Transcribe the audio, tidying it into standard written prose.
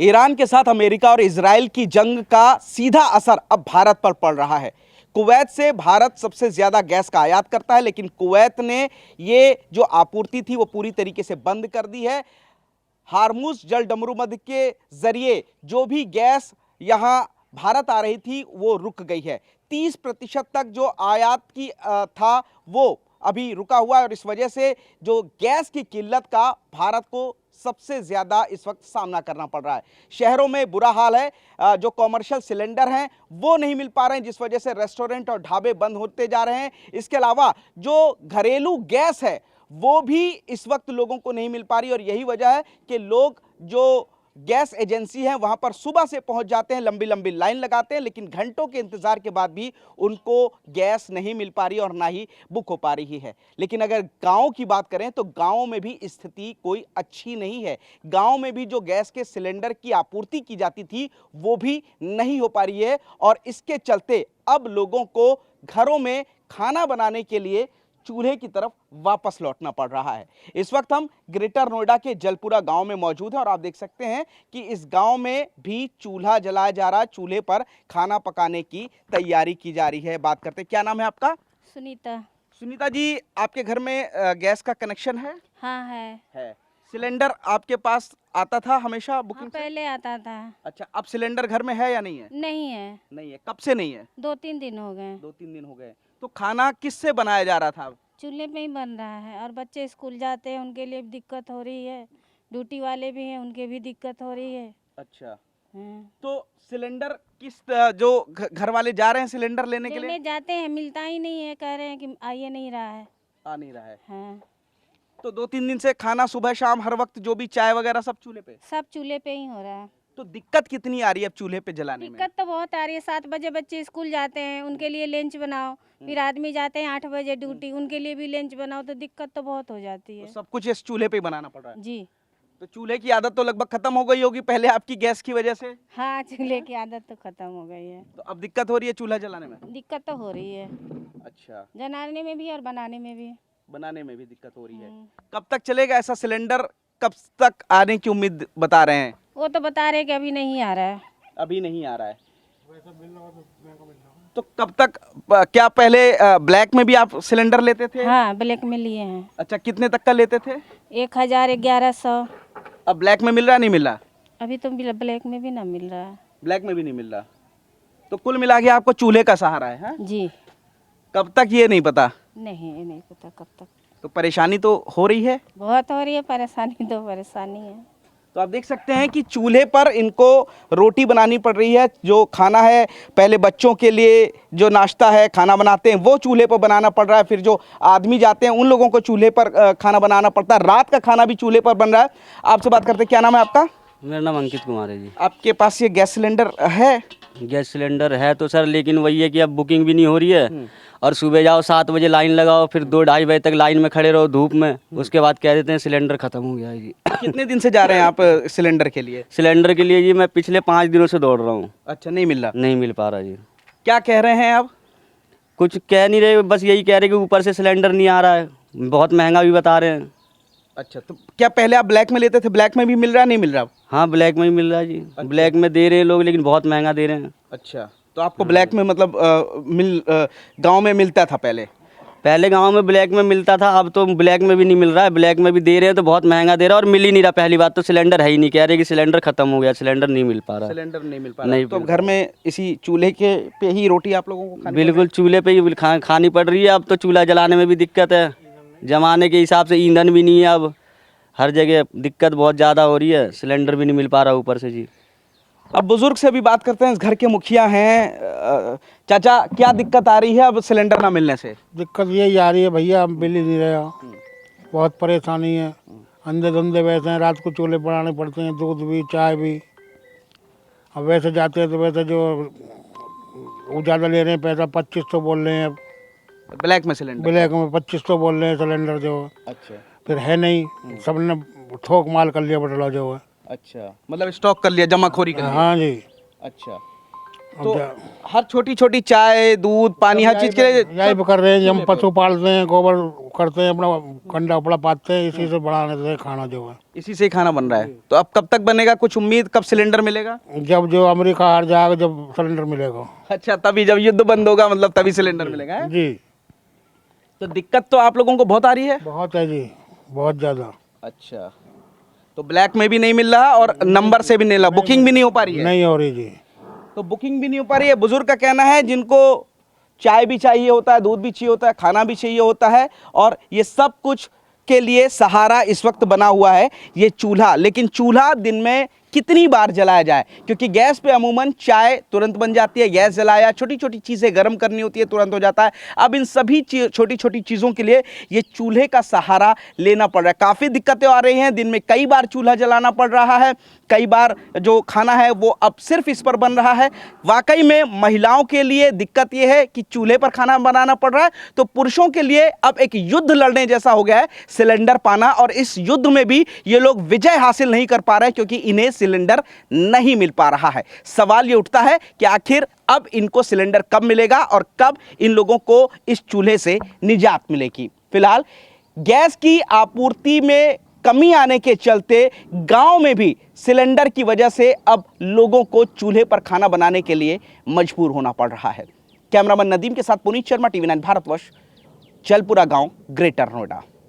Iran के साथ America और इजराइल की जंग का सीधा असर अब भारत पर पड़ रहा है। कुवैत से भारत सबसे ज्यादा गैस का आयात करता है, लेकिन कुवैत ने ये जो आपूर्ति थी वो पूरी तरीके से बंद कर दी है। हार्मुज जल डमरूमध्य के जरिए जो भी गैस यहां भारत आ रही थी वो रुक गई है। 30% तक जो आयात की था वो अभी रुका हुआ है और इस वजह से जो गैस की किल्लत का भारत को सबसे ज्यादा इस वक्त सामना करना पड़ रहा है। शहरों में बुरा हाल है, जो कॉमर्शियल सिलेंडर हैं वो नहीं मिल पा रहे हैं, जिस वजह से रेस्टोरेंट और ढाबे बंद होते जा रहे हैं। इसके अलावा जो घरेलू गैस है वो भी इस वक्त लोगों को नहीं मिल पा रही और यही वजह है कि लोग जो गैस एजेंसी है वहां पर सुबह से पहुंच जाते हैं, लंबी लंबी लाइन लगाते हैं, लेकिन घंटों के इंतजार के बाद भी उनको गैस नहीं मिल पा रही और ना ही बुक हो पा रही है। लेकिन अगर गांव की बात करें तो गांव में भी स्थिति कोई अच्छी नहीं है। गांव में भी जो गैस के सिलेंडर की आपूर्ति की जाती थी वो भी नहीं हो पा रही है और इसके चलते अब लोगों को घरों में खाना बनाने के लिए चूल्हे की तरफ वापस लौटना पड़ रहा है। इस वक्त हम ग्रेटर नोएडा के जलपुरा गांव में मौजूद हैं और आप देख सकते हैं कि इस गांव में भी चूल्हा जलाया जा रहा है, चूल्हे पर खाना पकाने की तैयारी की जा रही है। बात करते हैं, क्या नाम है आपका? सुनीता। सुनीता जी, आपके घर में गैस का कनेक्शन है? हाँ है। सिलेंडर आपके पास आता था हमेशा हाँ, बुकिंग से? पहले आता था। अच्छा, अब सिलेंडर घर में है या नहीं है? नहीं है। नहीं है। कब से नहीं है? 2-3 दिन हो गए। 2-3 दिन हो गए। तो खाना किससे बनाया जा रहा था? चूल्हे पे ही बन रहा है और बच्चे स्कूल जाते हैं, उनके लिए भी दिक्कत हो रही है। ड्यूटी वाले भी हैं, उनके भी दिक्कत हो रही है। अच्छा, हाँ। तो सिलेंडर जो घर वाले जा रहे हैं सिलेंडर लेने के लिए? लेने जाते हैं, मिलता ही नहीं है, कह रहे हैं कि आइए नहीं रहा है। आ नहीं रहा है। हाँ। तो 2-3 दिन से खाना सुबह शाम हर वक्त जो भी चाय वगैरह सब चूल्हे पे? सब चूल्हे पे ही हो रहा है। तो दिक्कत कितनी आ रही है अब चूल्हे पे जलाने में? दिक्कत तो बहुत आ रही है। 7 बजे बच्चे स्कूल जाते हैं, उनके लिए लंच बनाओ। फिर आदमी जाते हैं 8 बजे ड्यूटी, उनके लिए भी लंच बनाओ, तो दिक्कत तो बहुत हो जाती तो है। सब कुछ इस चूल्हे पे ही बनाना पड़ रहा है। जी। तो चूल्हे की आदत तो लगभग खत्म हो गई होगी पहले आपकी गैस की वजह से? हाँ, चूल्हे की आदत तो खत्म हो गई है। तो अब दिक्कत हो रही है चूल्हा जलाने में? दिक्कत तो हो रही है, अच्छा, जलाने में भी और बनाने में भी। बनाने में भी दिक्कत हो रही है। कब तक चलेगा ऐसा सिलेंडर? कब तक आने की उम्मीद बता रहे हैं? वो तो बता रहे कि अभी नहीं आ रहा है। अभी नहीं आ रहा है। तो कब तक? क्या पहले ब्लैक में भी आप सिलेंडर लेते थे? हाँ, ब्लैक में लिए हैं। अच्छा, कितने तक का लेते थे? 1000-1100। अब ब्लैक में मिल रहा नहीं मिल रहा? अभी तो ब्लैक में भी ना मिल रहा है। ब्लैक में भी नहीं मिल रहा। तो कुल मिला के आपको चूल्हे का सहारा है, हाँ? जी। कब तक ये नहीं पता? नहीं पता कब तक। तो परेशानी तो हो रही है? बहुत हो रही है परेशानी, तो परेशानी है। तो आप देख सकते हैं कि चूल्हे पर इनको रोटी बनानी पड़ रही है। जो खाना है पहले बच्चों के लिए जो नाश्ता है खाना बनाते हैं वो चूल्हे पर बनाना पड़ रहा है, फिर जो आदमी जाते हैं उन लोगों को चूल्हे पर खाना बनाना पड़ता है, रात का खाना भी चूल्हे पर बन रहा है। आपसे बात करते हैं, क्या नाम है आपका? मेरा नाम अंकित कुमार है जी। आपके पास ये गैस सिलेंडर है? गैस सिलेंडर है तो सर, लेकिन वही है कि अब बुकिंग भी नहीं हो रही है और सुबह जाओ 7 बजे लाइन लगाओ, फिर 2-2:30 बजे तक लाइन में खड़े रहो धूप में, उसके बाद कह देते हैं सिलेंडर खत्म हो गया है जी। कितने दिन से जा रहे हैं आप सिलेंडर के लिए? सिलेंडर के लिए जी मैं पिछले 5 दिनों से दौड़ रहा हूँ। अच्छा, नहीं मिल रहा? नहीं मिल पा रहा जी। क्या कह रहे हैं आप? कुछ कह नहीं रहे, बस यही कह रहे कि ऊपर से सिलेंडर नहीं आ रहा है, बहुत महंगा भी बता रहे हैं। अच्छा, तो क्या पहले आप ब्लैक में लेते थे? ब्लैक में भी मिल रहा नहीं मिल रहा? हाँ, ब्लैक में ही मिल रहा है जी। अच्छा। ब्लैक में दे रहे हैं लोग, लेकिन बहुत महंगा दे रहे हैं। अच्छा, तो आपको ब्लैक में मतलब गांव में मिलता था पहले? पहले गांव में ब्लैक में मिलता था, अब तो ब्लैक में भी नहीं मिल रहा है। ब्लैक में भी दे रहे हैं तो बहुत महंगा दे रहा है और मिल ही नहीं रहा। पहली बात तो सिलेंडर है ही नहीं, कह रहे कि सिलेंडर खत्म हो गया, सिलेंडर नहीं मिल पा रहा। सिलेंडर नहीं मिल पा रहा? नहीं तो मिल घर में इसी चूल्हे के पे ही रोटी आप लोगों को खानी बिल्कुल चूल्हे पे ही खानी पड़ रही है। अब तो चूल्हा जलाने में भी दिक्कत है, जमाने के हिसाब से ईंधन भी नहीं है, अब हर जगह दिक्कत बहुत ज़्यादा हो रही है, सिलेंडर भी नहीं मिल पा रहा ऊपर से जी। अब बुजुर्ग से भी बात करते हैं, इस घर के मुखिया हैं। चाचा, क्या दिक्कत आ रही है अब सिलेंडर ना मिलने से? दिक्कत यही आ रही है भैया, हम बिल ही नहीं रहे, बहुत परेशानी है। अंधे धंधे वैसे हैं, रात को चूल्हे बनाने पड़ते हैं, दूध भी चाय भी। अब वैसे जाते हैं तो वैसे जो वो ज़्यादा ले रहे हैं पैसा, 2500 बोल रहे हैं। अब ब्लैक में सिलेंडर? ब्लैक में 2500 बोल रहे हैं सिलेंडर जो। अच्छा। फिर है नहीं, सबने थोक माल कर लिया बटला जो है। अच्छा, मतलब स्टॉक कर लिया, जमाखोरी कर लिया? हाँ जी। अच्छा, तो हर छोटी छोटी चाय दूध पानी हर चीज के लिए यही भी कर रहे हैं। हम पशु पालते हैं, गोबर करते हैं, अपना कंडा उपड़ा पाते हैं, इसी से बढ़ाने से खाना जो है। इसी से ही खाना बन रहा है। तो अब कब तक बनेगा, कुछ उम्मीद, कब सिलेंडर मिलेगा? जब जो अमेरिका हार जाएगा, जब सिलेंडर मिलेगा। अच्छा, तभी जब युद्ध बंद होगा मतलब तभी सिलेंडर मिलेगा है? जी। तो दिक्कत तो आप लोगों को बहुत आ रही है? बहुत है जी, बहुत ज़्यादा। अच्छा, तो ब्लैक में भी नहीं मिल रहा और नंबर से भी नहीं मिला, बुकिंग भी नहीं हो पा रही है? नहीं हो रही जी। तो बुकिंग भी नहीं हो पा रही है। बुजुर्ग का कहना है जिनको चाय भी चाहिए होता है, दूध भी चाहिए होता है, खाना भी चाहिए होता है, और ये सब कुछ के लिए सहारा इस वक्त बना हुआ है ये चूल्हा। लेकिन चूल्हा दिन में कितनी बार जलाया जाए, क्योंकि गैस पे अमूमन चाय तुरंत बन जाती है, गैस जलाया, छोटी छोटी चीज़ें गर्म करनी होती है, तुरंत हो जाता है। अब इन सभी छोटी छोटी चीज़ों के लिए ये चूल्हे का सहारा लेना पड़ रहा है। काफ़ी दिक्कतें आ रही हैं, दिन में कई बार चूल्हा जलाना पड़ रहा है, कई बार जो खाना है वो अब सिर्फ इस पर बन रहा है। वाकई में महिलाओं के लिए दिक्कत ये है कि चूल्हे पर खाना बनाना पड़ रहा है, तो पुरुषों के लिए अब एक युद्ध लड़ने जैसा हो गया है सिलेंडर पाना, और इस युद्ध में भी ये लोग विजय हासिल नहीं कर पा रहे क्योंकि इन्हें सिलेंडर नहीं मिल पा रहा है। सवाल ये उठता है कि आखिर अब इनको सिलेंडर कब मिलेगा और कब इन लोगों को इस चूल्हे से निजात मिलेगी। फिलहाल गैस की आपूर्ति में कमी आने के चलते गांव में भी सिलेंडर की वजह से अब लोगों को चूल्हे पर खाना बनाने के लिए मजबूर होना पड़ रहा है। कैमरामैन नदीम के साथ पुनीत शर्मा, TV9 भारतवर्ष, जलपुरा गांव, ग्रेटर नोएडा।